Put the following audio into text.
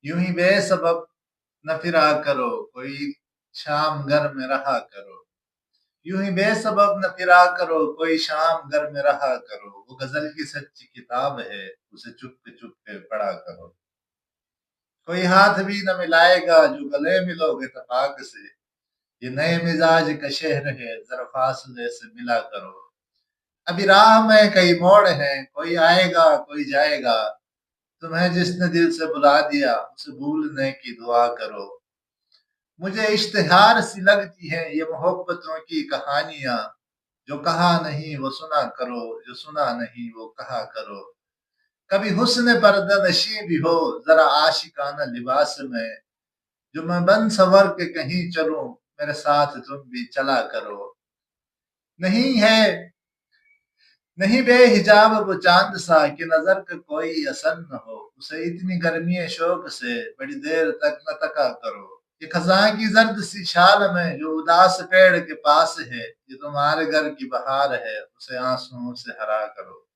यूं ही बेसबब न फिरा करो, कोई शाम घर में रहा करो। यूं ही बेसबब न फिरा करो, कोई शाम घर में रहा करो। वो गजल की सच्ची किताब है, उसे चुप के पढ़ा करो। कोई हाथ भी न मिलाएगा जो गले मिलोगे तफाक से। ये नए मिजाज का शहर है, जरा फासले से मिला करो। अभी राह में कई मोड़ हैं, कोई आएगा कोई जाएगा। तुम्हें जिसने दिल से बुला दिया, उसे भूलने की दुआ करो। मुझे इश्तिहार सी लगती है ये मोहब्बतों की कहानियां। जो कहा नहीं वो सुना करो, जो सुना नहीं वो कहा करो। कभी हुस्न पर्दानशी भी हो, जरा आशिकाना लिबास में। जो मैं बन सवर के कहीं चलूं, मेरे साथ तुम भी चला करो। नहीं है, नहीं बेहिजाब वो चांद सा कि नजर का कोई असर न हो। उसे इतनी गर्मी शौक से बड़ी देर तक न तका करो। ये खजां की जर्द सी छाल में जो उदास पेड़ के पास है, ये तुम्हारे घर की बहार है, उसे आंसुओं से हरा करो।